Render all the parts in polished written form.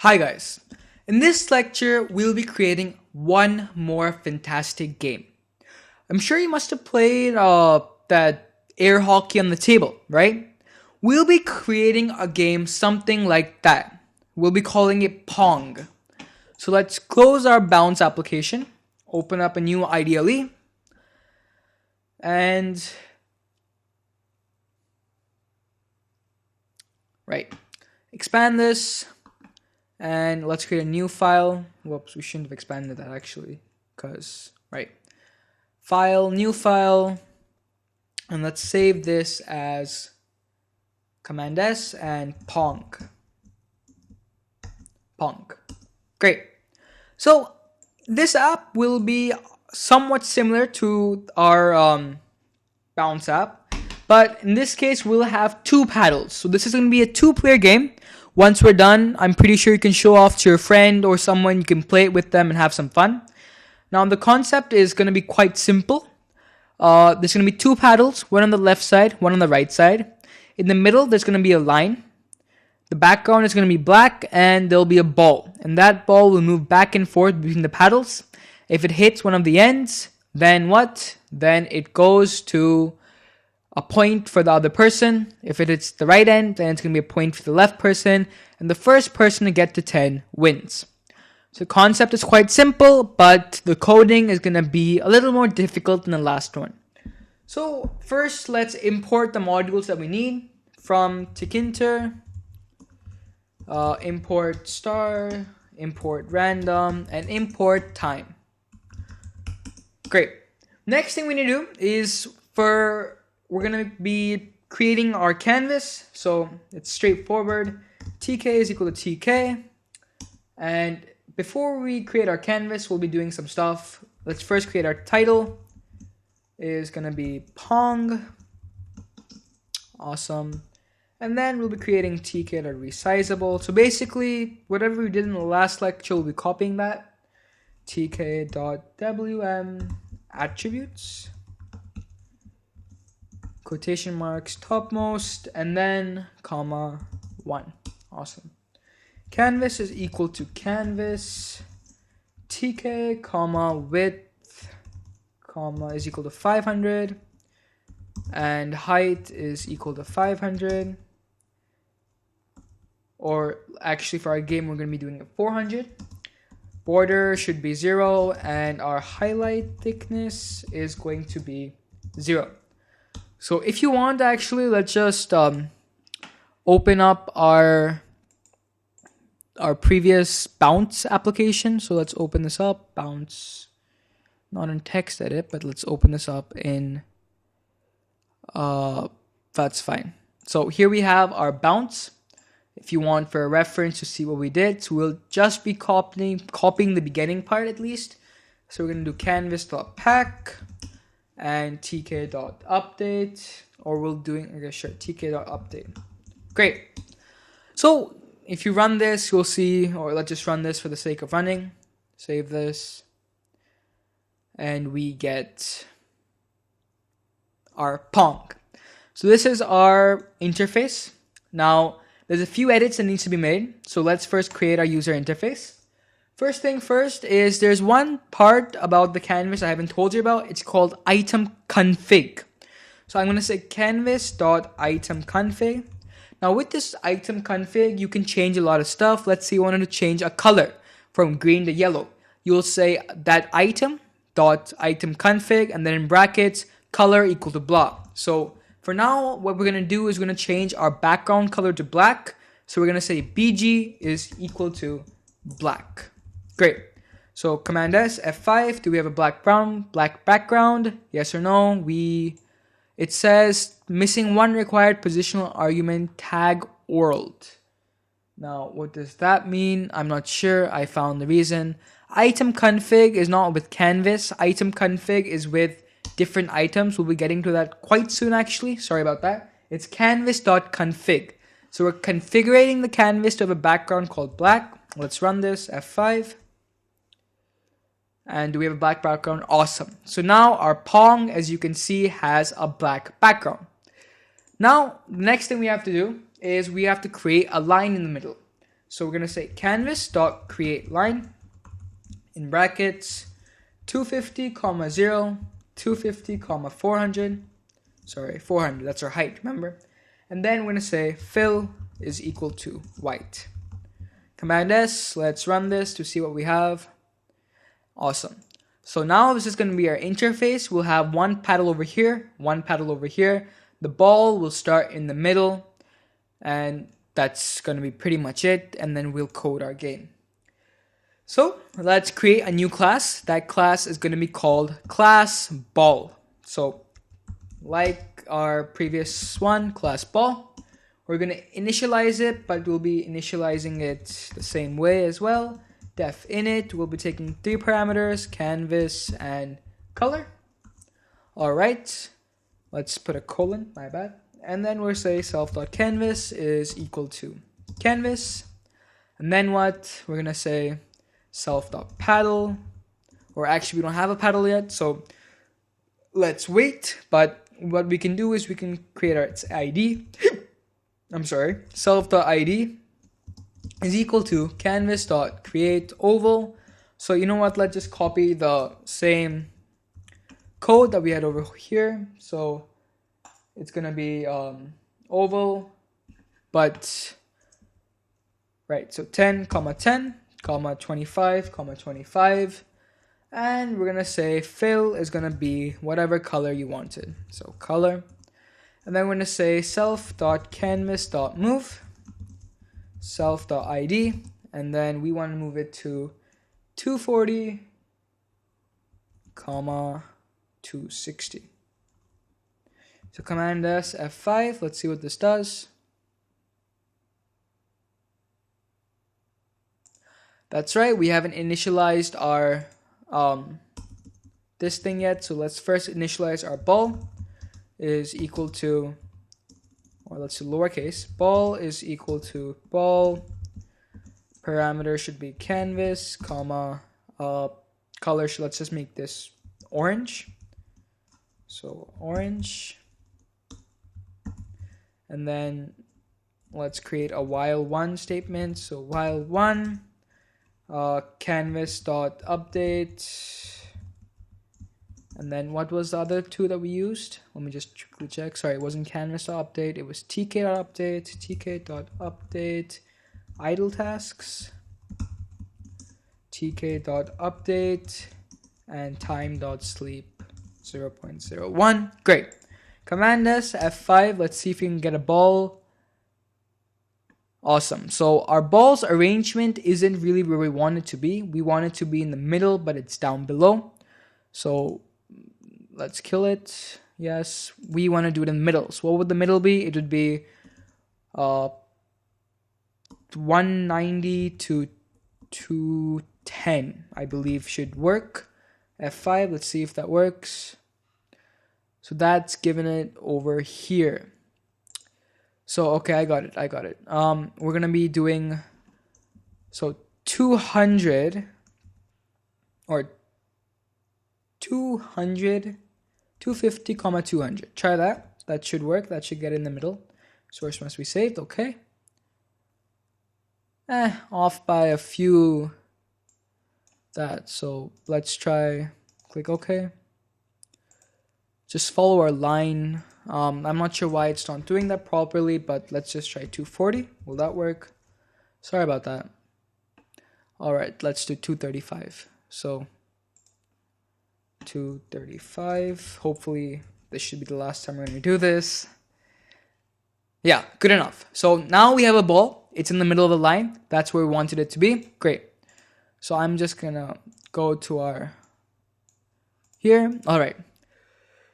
Hi guys, in this lecture we'll be creating one more fantastic game. I'm sure you must have played that air hockey on the table, right? We'll be creating a game something like that. We'll be calling it Pong. So let's close our bounce application, open up a new IDLE, and expand this. And let's create a new file. Whoops, we shouldn't have expanded that actually. File, new file. And let's save this as Command S and Pong. Great. So this app will be somewhat similar to our Bounce app. But in this case, we'll have two paddles. So this is going to be a two-player game. Once we're done, I'm pretty sure you can show off to your friend or someone. You can play it with them and have some fun. Now, the concept is going to be quite simple. There's going to be two paddles, one on the left side, one on the right side. In the middle, there's going to be a line. The background is going to be black, and there'll be a ball. And that ball will move back and forth between the paddles. If it hits one of the ends, then what? Then it goes to a point for the other person. If it hits the right end, then it's going to be a point for the left person. And the first person to get to 10 wins. So the concept is quite simple, but the coding is going to be a little more difficult than the last one. So first, let's import the modules that we need from Tkinter. Import star, import random, and import time. Great. Next thing we need to do is we're going to be creating our canvas. So it's straightforward. TK is equal to TK. And before we create our canvas, we'll be doing some stuff. Let's first create our title. Is going to be Pong. Awesome. And then we'll be creating tk.resizable. So basically, whatever we did in the last lecture, we'll be copying that. tk.wm attributes. Quotation marks topmost, and then comma 1. Awesome. Canvas is equal to canvas tk comma width comma is equal to 500, and height is equal to 500. Or actually, for our game, we're going to be doing it 400. Border should be 0, and our highlight thickness is going to be 0. So if you want, actually, let's just open up our previous Bounce application. So let's open this up. Bounce, not in text edit, but let's open this up in. That's fine. So here we have our Bounce. If you want for a reference to see what we did, so we'll just be copying the beginning part at least. So we're gonna do canvas.pack and tk.update, or we'll doing tk.update. Great. So if you run this, you'll see, or let's just run this for the sake of running. Save this, and we get our Pong. So this is our interface. Now, there's a few edits that needs to be made. So let's first create our user interface. First thing first is there's one part about the canvas I haven't told you about. It's called item config. So I'm going to say canvas.itemConfig. Now with this item config, you can change a lot of stuff. Let's say you wanted to change a color from green to yellow. You'll say that item.itemConfig, and then in brackets, color equal to blah. So for now, what we're going to do is we're going to change our background color to black. So we're going to say BG is equal to black. Great. So Command S, F5. Do we have a black background? Yes or no? It says missing one required positional argument, tag world. Now, what does that mean? I'm not sure. I found the reason. Item config is not with canvas. Item config is with different items. We'll be getting to that quite soon, actually. Sorry about that. It's canvas.config. So we're configuring the canvas to have a background called black. Let's run this, F5. And do we have a black background? Awesome. So now our Pong, as you can see, has a black background. Now, the next thing we have to do is we have to create a line in the middle. So we're going to say canvas.createLine in brackets 250, 0, 250, 400. Sorry, 400. That's our height, remember? And then we're going to say fill is equal to white. Command S, let's run this to see what we have. Awesome. So now this is going to be our interface. We'll have one paddle over here, one paddle over here. The ball will start in the middle, and that's going to be pretty much it. And then we'll code our game. So let's create a new class. That class is going to be called class ball. So like our previous one, class ball, we're going to initialize it, but we'll be initializing it the same way as well. Def init, we'll be taking 3 parameters, canvas and color. All right, let's put a colon, my bad. And then we'll say self.canvas is equal to canvas. And then what? We're going to say self.paddle, or actually we don't have a paddle yet, so let's wait. But what we can do is we can create our ID. I'm sorry, self.id is equal to canvas.createOval. So you know what, let's just copy the same code that we had over here. So it's gonna be oval, but right, so 10, 10, 25, 25, and we're gonna say fill is gonna be whatever color you wanted. So color. And then we're going to say self.canvas.move, self.id, and then we want to move it to 240, 260. So Command S, F5, let's see what this does. That's right, we haven't initialized our this thing yet, so let's first initialize our ball. Is equal to, or let's do lowercase, ball is equal to ball, parameter should be canvas, comma, color, let's just make this orange, so orange, and then let's create a while one statement, so while one, canvas.update. And then what was the other two that we used? Let me just quickly check. Sorry, it wasn't canvas.update. It was tk.update, tk.update, idle tasks, tk.update, and time.sleep 0.01. Great. Command S, F5. Let's see if we can get a ball. Awesome. So our ball's arrangement isn't really where we want it to be. We want it to be in the middle, but it's down below. So let's kill it. Yes, we want to do it in the middle. So what would the middle be? It would be 190 to 210, I believe should work. F5, let's see if that works. So that's given it over here. So okay, I got it. We're gonna be doing 200 or 200, 250, 200. Try that. That should work. That should get in the middle. Source must be saved. Okay. Off by a few. So let's try. Click OK. Just follow our line. I'm not sure why it's not doing that properly, but let's just try 240. Will that work? Sorry about that. All right, let's do 235. So 235. Hopefully this should be the last time we're going to do this. Yeah, good enough. So now we have a ball. It's in the middle of the line. That's where we wanted it to be. Great. So I'm just going to go to our here. All right.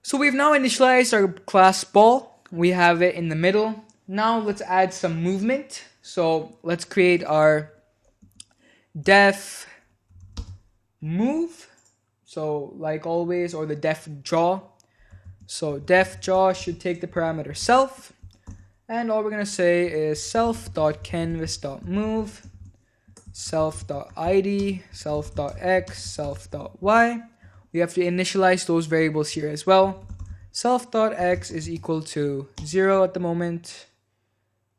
So we've now initialized our class ball. We have it in the middle. Now let's add some movement. So let's create our def move. So like always, or the def draw. So def draw should take the parameter self. And all we're going to say is self.canvas.move, self.id, self.x, self.y. We have to initialize those variables here as well. Self.x is equal to 0 at the moment.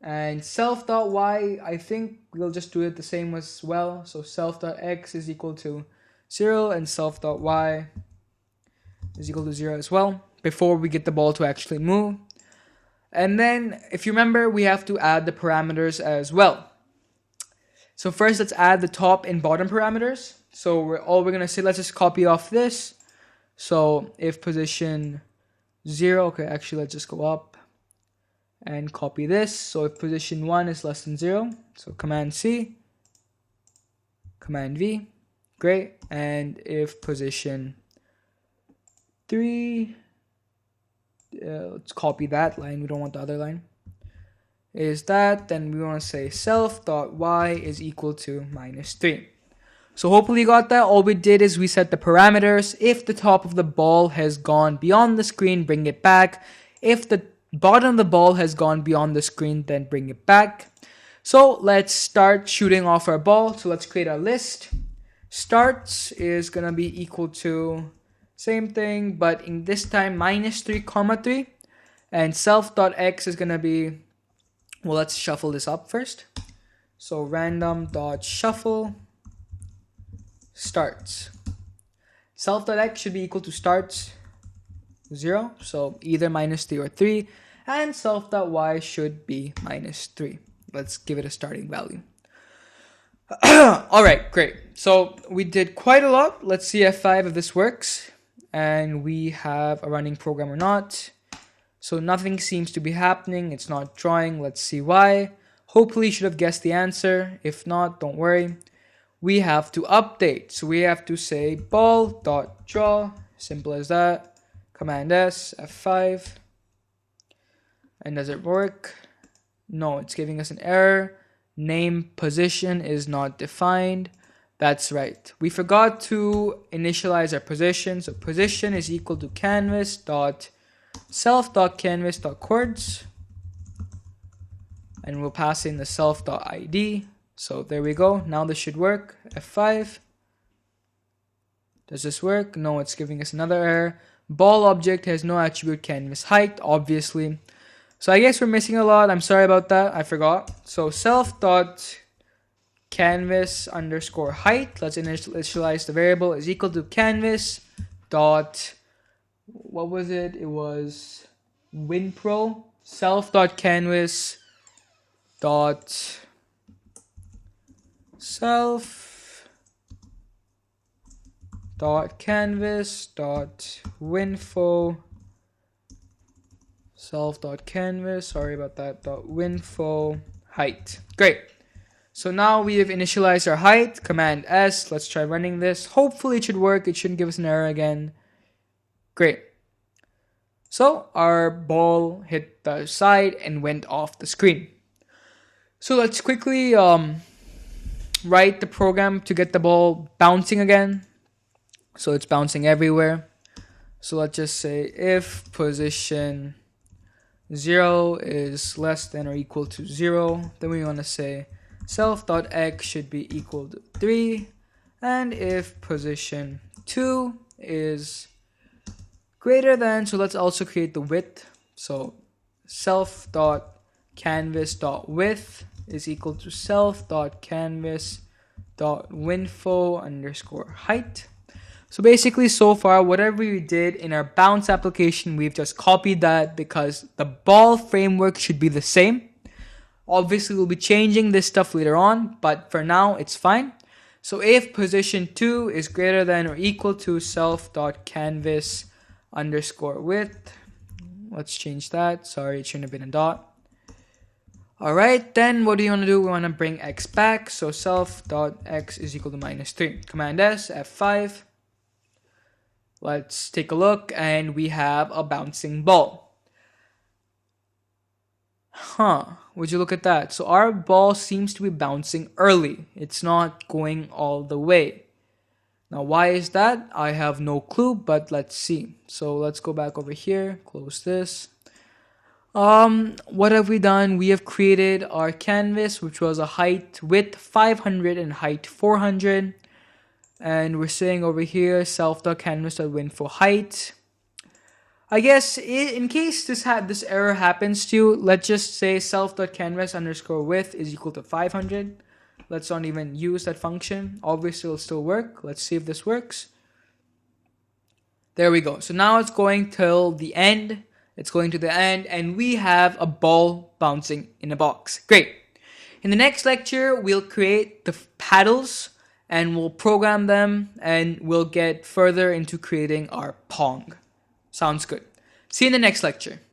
And self.y, I think we'll just do it the same as well. So self.x is equal to 0 and self.y is equal to 0 as well before we get the ball to actually move. And then if you remember, we have to add the parameters as well. So first let's add the top and bottom parameters. So we're going to say, let's just copy off this. So if position 0, okay, actually let's just go up and copy this. So if position 1 is less than 0, so Command C, Command V, great. And if position 3, let's copy that line, we don't want the other line, is that, then we want to say self.y is equal to -3. So hopefully you got that. All we did is we set the parameters. If the top of the ball has gone beyond the screen, bring it back. If the bottom of the ball has gone beyond the screen, then bring it back. So let's start shooting off our ball. So let's create a list. Starts is going to be equal to same thing, but in this time -3, 3. And self.x is going to be, well, let's shuffle this up first. So random.shuffle starts. Self.x should be equal to starts 0, so either -3 or 3, and self.y should be -3. Let's give it a starting value. Alright, great. So we did quite a lot. Let's see F5 if this works, and we have a running program or not. So nothing seems to be happening. It's not drawing. Let's see why. Hopefully you should have guessed the answer. If not, don't worry. We have to update. So we have to say ball.draw. Simple as that. Command S, F5. And does it work? No, it's giving us an error. Name position is not defined. That's right. We forgot to initialize our position. So position is equal to canvas.self.canvas.chords. And we'll pass in the self.id. So there we go. Now this should work. F5. Does this work? No, it's giving us another error. Ball object has no attribute canvas height, obviously. So I guess we're missing a lot. I'm sorry about that. I forgot. So self.canvas_height. Let's initialize the variable is equal to canvas dot, what was it? It was WinPro. Self.canvas dot self dot canvas dot winfo self dot canvas, sorry about that, dot winfo height. Great. So now we have initialized our height. Command S. Let's try running this. Hopefully it should work. It shouldn't give us an error again. Great. So our ball hit the side and went off the screen. So let's quickly write the program to get the ball bouncing again. So it's bouncing everywhere. So let's just say if position 0 is less than or equal to 0, then we want to say self.x should be equal to 3. And if position 2 is greater than, so let's also create the width. So self.canvas.width is equal to self.canvas.winfo_height. So basically, so far, whatever we did in our bounce application, we've just copied that because the ball framework should be the same. Obviously, we'll be changing this stuff later on, but for now, it's fine. So if position 2 is greater than or equal to self.canvas_width, let's change that. Sorry, it shouldn't have been a dot. Alright, then what do you want to do? We want to bring x back. So self.x is equal to -3. Command S, F5. Let's take a look, and we have a bouncing ball. Would you look at that? So our ball seems to be bouncing early. It's not going all the way. Now, why is that? I have no clue, but let's see. So let's go back over here, close this. What have we done? We have created our canvas, which was a height width 500 and height 400. And we're saying over here self.canvas.winfo height. I guess in case this error happens to you, let's just say self.canvas underscore width is equal to 500. Let's not even use that function. Obviously, it'll still work. Let's see if this works. There we go. So now it's going till the end. It's going to the end, and we have a ball bouncing in a box. Great. In the next lecture, we'll create the paddles and we'll program them, and we'll get further into creating our Pong. Sounds good. See you in the next lecture.